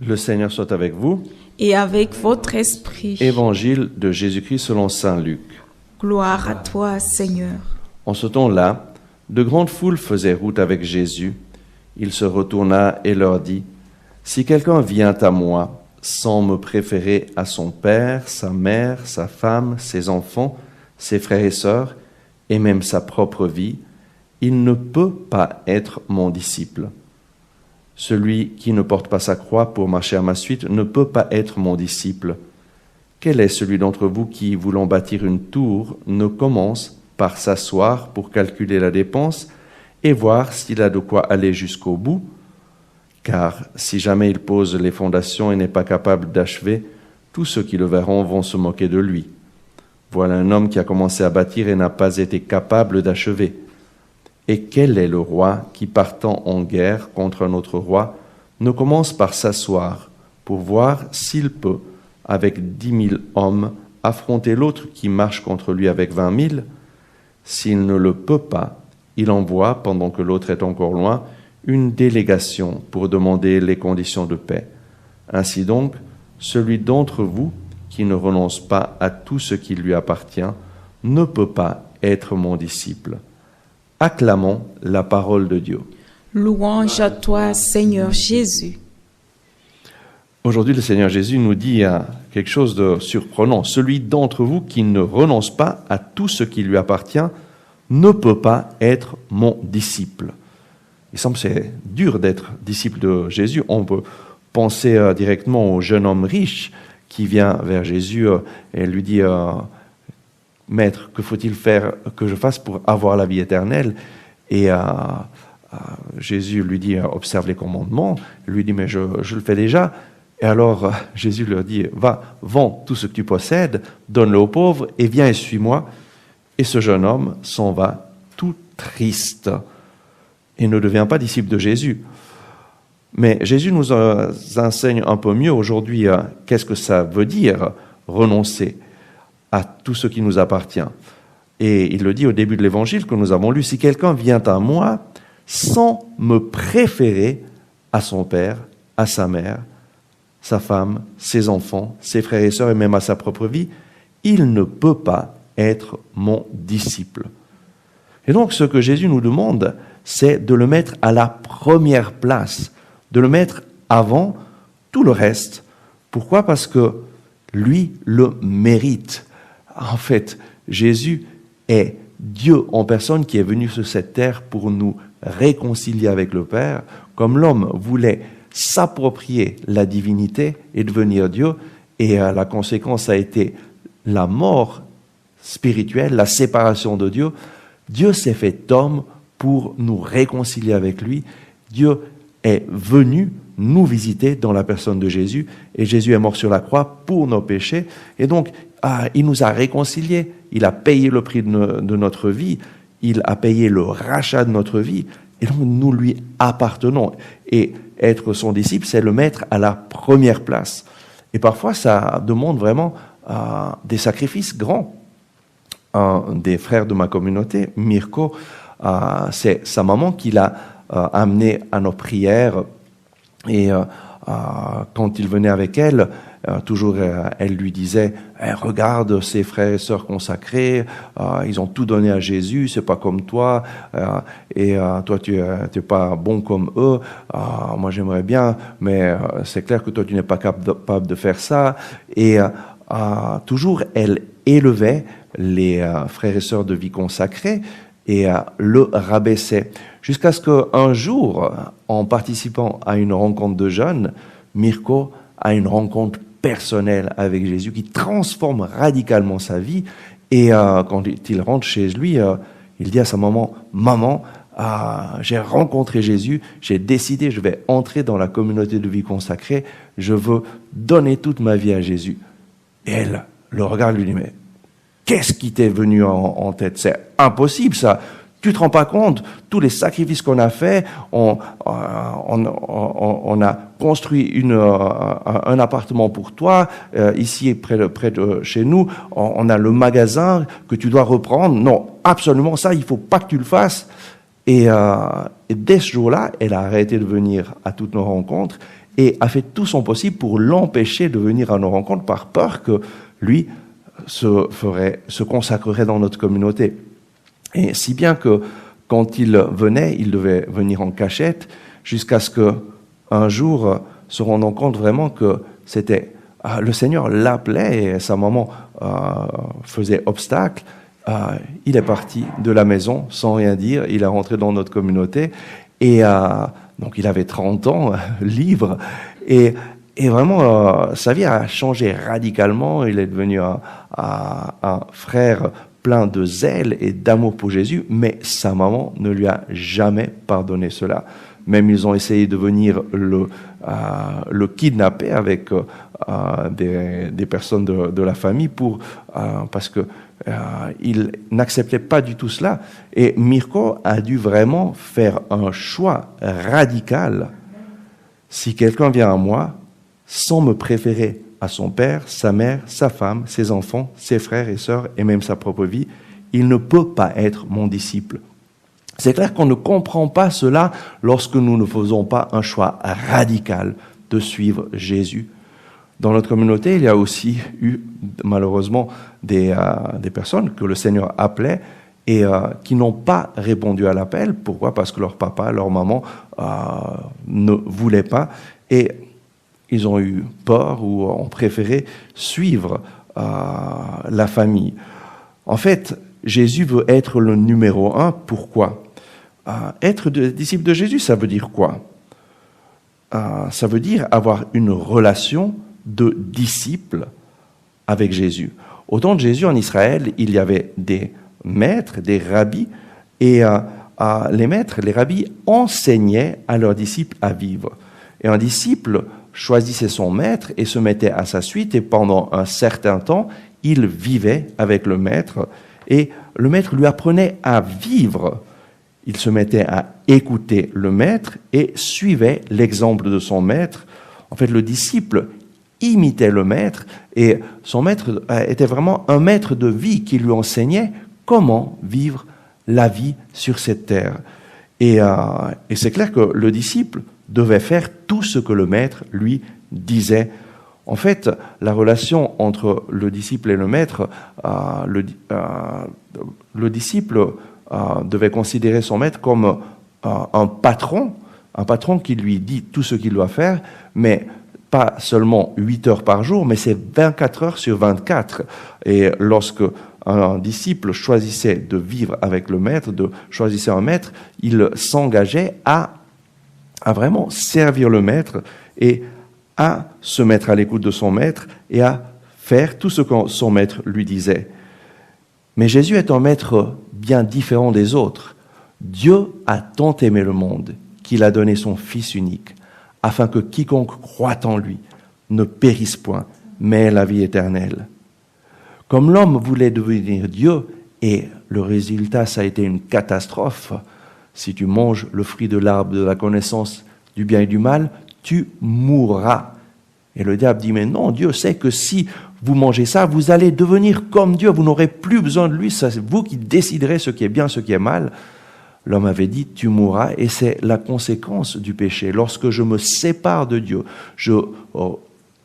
Le Seigneur soit avec vous. Et avec votre esprit. Évangile de Jésus-Christ selon saint Luc. Gloire à toi, Seigneur. En ce temps-là, de grandes foules faisaient route avec Jésus. Il se retourna et leur dit, « Si quelqu'un vient à moi sans me préférer à son père, sa mère, sa femme, ses enfants, ses frères et sœurs, et même sa propre vie, il ne peut pas être mon disciple. Celui qui ne porte pas sa croix pour marcher à ma suite ne peut pas être mon disciple. Quel est celui d'entre vous qui, voulant bâtir une tour, ne commence par s'asseoir pour calculer la dépense et voir s'il a de quoi aller jusqu'au bout? Car si jamais il pose les fondations et n'est pas capable d'achever, tous ceux qui le verront vont se moquer de lui. Voilà un homme qui a commencé à bâtir et n'a pas été capable d'achever. Et quel est le roi qui, partant en guerre contre un autre roi, ne commence par s'asseoir pour voir s'il peut, avec 10 000 hommes, affronter l'autre qui marche contre lui avec 20 000? S'il ne le peut pas, il envoie, pendant que l'autre est encore loin, une délégation pour demander les conditions de paix. Ainsi donc, celui d'entre vous qui ne renonce pas à tout ce qui lui appartient ne peut pas être mon disciple. » Acclamons la parole de Dieu. Louange à toi, Seigneur Jésus. Aujourd'hui, le Seigneur Jésus nous dit quelque chose de surprenant. Celui d'entre vous qui ne renonce pas à tout ce qui lui appartient ne peut pas être mon disciple. Il semble que c'est dur d'être disciple de Jésus. On peut penser directement au jeune homme riche qui vient vers Jésus et lui dit « Maître, que faut-il faire que je fasse pour avoir la vie éternelle ?» Et Jésus lui dit « Observe les commandements. » Il lui dit « Mais je le fais déjà. » Et alors Jésus leur dit « Va, vends tout ce que tu possèdes, donne-le aux pauvres et viens et suis-moi. » Et ce jeune homme s'en va tout triste et ne devient pas disciple de Jésus. Mais Jésus nous enseigne un peu mieux aujourd'hui qu'est-ce que ça veut dire renoncer à tout ce qui nous appartient. Et il le dit au début de l'évangile que nous avons lu, « Si quelqu'un vient à moi sans me préférer à son père, à sa mère, sa femme, ses enfants, ses frères et sœurs et même à sa propre vie, il ne peut pas être mon disciple. » Et donc ce que Jésus nous demande, c'est de le mettre à la première place, de le mettre avant tout le reste. Pourquoi ? Parce que lui le mérite. En fait, Jésus est Dieu en personne qui est venu sur cette terre pour nous réconcilier avec le Père. Comme l'homme voulait s'approprier la divinité et devenir Dieu, et la conséquence a été la mort spirituelle, la séparation de Dieu. Dieu s'est fait homme pour nous réconcilier avec lui. Dieu est venu nous visiter dans la personne de Jésus, et Jésus est mort sur la croix pour nos péchés, et donc il nous a réconciliés, il a payé le prix de notre vie, il a payé le rachat de notre vie, et donc nous lui appartenons. Et être son disciple, c'est le mettre à la première place. Et parfois, ça demande vraiment des sacrifices grands. Un des frères de ma communauté, Mirko, c'est sa maman qui l'a amené à nos prières. Et quand il venait avec elle, toujours elle lui disait regarde ces frères et sœurs consacrés, ils ont tout donné à Jésus, c'est pas comme toi, et toi tu es pas bon comme eux, moi j'aimerais bien, mais c'est clair que toi tu n'es pas capable de faire ça. Et toujours elle élevait les frères et sœurs de vie consacrée et le rabaissait. Jusqu'à ce qu'un jour, en participant à une rencontre de jeunes, Mirko a une rencontre personnelle avec Jésus qui transforme radicalement sa vie. Et quand il rentre chez lui, il dit à sa maman, « Maman, j'ai rencontré Jésus, j'ai décidé, je vais entrer dans la communauté de vie consacrée, je veux donner toute ma vie à Jésus. » Et elle le regarde et lui dit, « Mais qu'est-ce qui t'est venu en tête? C'est impossible ça. Tu te rends pas compte, tous les sacrifices qu'on a faits, on a construit un appartement pour toi, ici près de chez nous, on a le magasin que tu dois reprendre. Non, absolument ça, il faut pas que tu le fasses. » Et dès ce jour-là, elle a arrêté de venir à toutes nos rencontres et a fait tout son possible pour l'empêcher de venir à nos rencontres par peur que lui se consacrerait dans notre communauté. Et si bien que quand il venait, il devait venir en cachette jusqu'à ce qu'un jour se rendant compte vraiment que c'était le Seigneur l'appelait et sa maman faisait obstacle. Il est parti de la maison sans rien dire, il est rentré dans notre communauté et donc il avait 30 ans, libre, et vraiment sa vie a changé radicalement. Il est devenu un frère plein de zèle et d'amour pour Jésus, mais sa maman ne lui a jamais pardonné cela. Même ils ont essayé de venir le kidnapper avec des personnes de la famille parce que il n'acceptait pas du tout cela. Et Mirko a dû vraiment faire un choix radical. Si quelqu'un vient à moi sans me préférer à son père, sa mère, sa femme, ses enfants, ses frères et sœurs et même sa propre vie, il ne peut pas être mon disciple. C'est clair qu'on ne comprend pas cela lorsque nous ne faisons pas un choix radical de suivre Jésus. Dans notre communauté, il y a aussi eu malheureusement des personnes que le Seigneur appelait et qui n'ont pas répondu à l'appel. Pourquoi ? Parce que leur papa, leur maman ne voulaient pas et ils ont eu peur ou ont préféré suivre la famille. En fait, Jésus veut être le numéro 1. Pourquoi ? Être disciple de Jésus, ça veut dire quoi ? Ça veut dire avoir une relation de disciple avec Jésus. Au temps de Jésus en Israël, il y avait des maîtres, des rabbis, et les maîtres, les rabbis enseignaient à leurs disciples à vivre. Et un disciple choisissait son maître et se mettait à sa suite, et pendant un certain temps, il vivait avec le maître, et le maître lui apprenait à vivre. Il se mettait à écouter le maître et suivait l'exemple de son maître. En fait, le disciple imitait le maître et son maître était vraiment un maître de vie qui lui enseignait comment vivre la vie sur cette terre. Et c'est clair que le disciple devait faire tout ce que le maître lui disait. En fait, la relation entre le disciple et le maître, le disciple devait considérer son maître comme un patron qui lui dit tout ce qu'il doit faire, mais pas seulement 8 heures par jour, mais c'est 24 heures sur 24. Et lorsque un disciple choisissait de vivre avec le maître, choisissait un maître, il s'engageait à vraiment servir le maître et à se mettre à l'écoute de son maître et à faire tout ce que son maître lui disait. Mais Jésus est un maître bien différent des autres. Dieu a tant aimé le monde qu'il a donné son Fils unique, afin que quiconque croit en lui ne périsse point, mais ait la vie éternelle. Comme l'homme voulait devenir Dieu, et le résultat, ça a été une catastrophe, si tu manges le fruit de l'arbre de la connaissance du bien et du mal, tu mourras. Et le diable dit, mais non, Dieu sait que si vous mangez ça, vous allez devenir comme Dieu, vous n'aurez plus besoin de lui, c'est vous qui déciderez ce qui est bien, ce qui est mal. L'homme avait dit, tu mourras, et c'est la conséquence du péché. Lorsque je me sépare de Dieu, je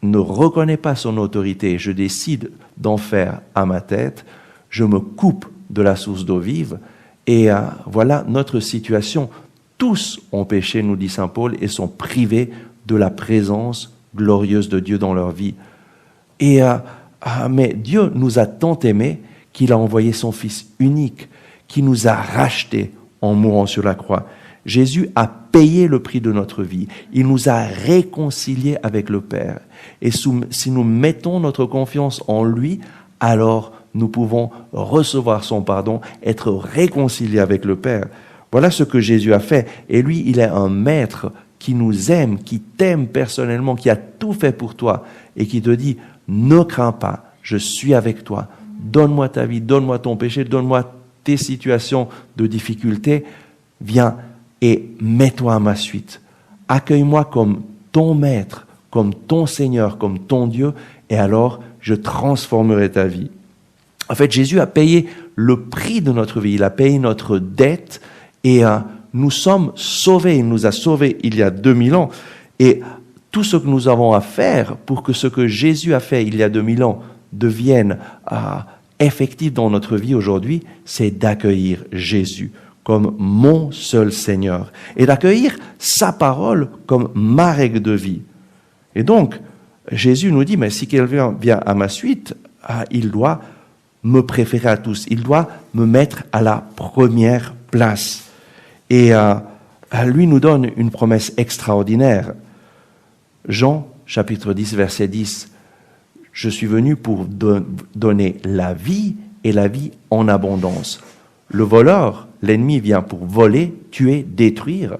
ne reconnais pas son autorité, je décide d'en faire à ma tête, je me coupe de la source d'eau vive, et voilà notre situation. Tous ont péché, nous dit saint Paul, et sont privés de la présence glorieuse de Dieu dans leur vie. Mais Dieu nous a tant aimés qu'il a envoyé son Fils unique, qui nous a rachetés en mourant sur la croix. Jésus a payé le prix de notre vie. Il nous a réconciliés avec le Père. Et si nous mettons notre confiance en lui, alors nous pouvons recevoir son pardon, être réconciliés avec le Père. Voilà ce que Jésus a fait. Et lui, il est un maître qui nous aime, qui t'aime personnellement, qui a tout fait pour toi et qui te dit, ne crains pas, je suis avec toi. Donne-moi ta vie, donne-moi ton péché, donne-moi tes situations de difficulté. Viens et mets-toi à ma suite. Accueille-moi comme ton maître, comme ton Seigneur, comme ton Dieu, et alors je transformerai ta vie. En fait, Jésus a payé le prix de notre vie, il a payé notre dette, et nous sommes sauvés, il nous a sauvés il y a 2000 ans. Et tout ce que nous avons à faire pour que ce que Jésus a fait il y a 2000 ans devienne effectif dans notre vie aujourd'hui, c'est d'accueillir Jésus comme mon seul Seigneur et d'accueillir sa parole comme ma règle de vie. Et donc, Jésus nous dit, mais si quelqu'un vient à ma suite, il doit me préférer à tous, il doit me mettre à la première place. Et lui nous donne une promesse extraordinaire. Jean, chapitre 10, verset 10, « Je suis venu pour donner la vie et la vie en abondance. Le voleur, l'ennemi vient pour voler, tuer, détruire.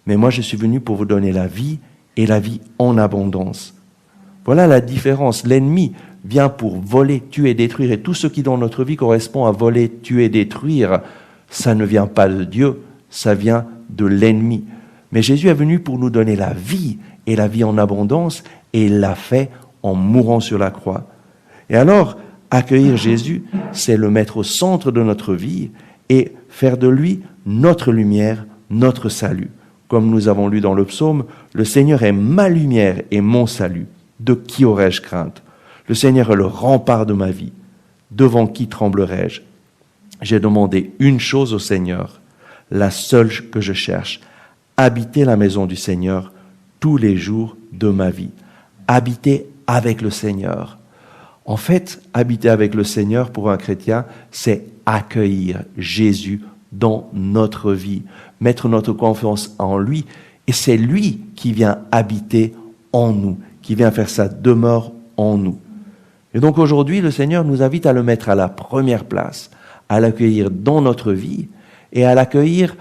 Mais moi, je suis venu pour vous donner la vie et la vie en abondance. » Voilà la différence. L'ennemi vient pour voler, tuer, détruire. Et tout ce qui dans notre vie correspond à voler, tuer, détruire, ça ne vient pas de Dieu, ça vient de l'ennemi. Mais Jésus est venu pour nous donner la vie et la vie en abondance, et il l'a fait en mourant sur la croix. Et alors, accueillir Jésus, c'est le mettre au centre de notre vie et faire de lui notre lumière, notre salut. Comme nous avons lu dans le psaume, « Le Seigneur est ma lumière et mon salut. De qui aurais-je crainte? Le Seigneur est le rempart de ma vie. Devant qui tremblerai-je? J'ai demandé une chose au Seigneur, la seule que je cherche, habiter la maison du Seigneur tous les jours de ma vie. » Habiter avec le Seigneur. En fait, habiter avec le Seigneur pour un chrétien, c'est accueillir Jésus dans notre vie, mettre notre confiance en lui, et c'est lui qui vient habiter en nous, qui vient faire sa demeure en nous. Et donc aujourd'hui, le Seigneur nous invite à le mettre à la première place, à l'accueillir dans notre vie et à l'accueillir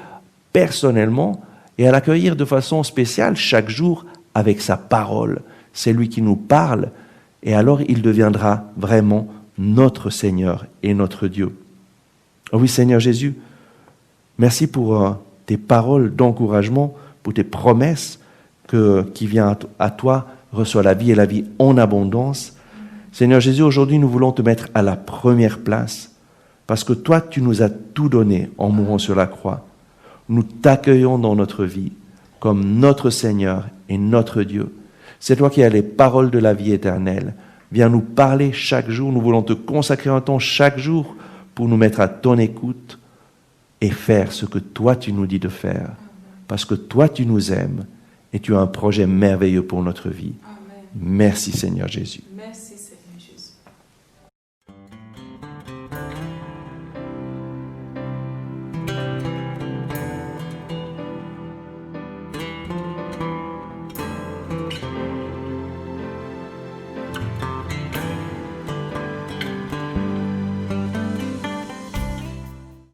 personnellement et à l'accueillir de façon spéciale chaque jour avec sa parole. C'est lui qui nous parle et alors il deviendra vraiment notre Seigneur et notre Dieu. Oh oui, Seigneur Jésus, merci pour tes paroles d'encouragement, pour tes promesses qui viennent à toi, reçois la vie et la vie en abondance. Seigneur Jésus, aujourd'hui nous voulons te mettre à la première place parce que toi tu nous as tout donné en mourant sur la croix. Nous t'accueillons dans notre vie comme notre Seigneur et notre Dieu. C'est toi qui as les paroles de la vie éternelle. Viens nous parler chaque jour. Nous voulons te consacrer un temps chaque jour pour nous mettre à ton écoute et faire ce que toi tu nous dis de faire. Parce que toi tu nous aimes et tu as un projet merveilleux pour notre vie. Amen. Merci Seigneur Jésus.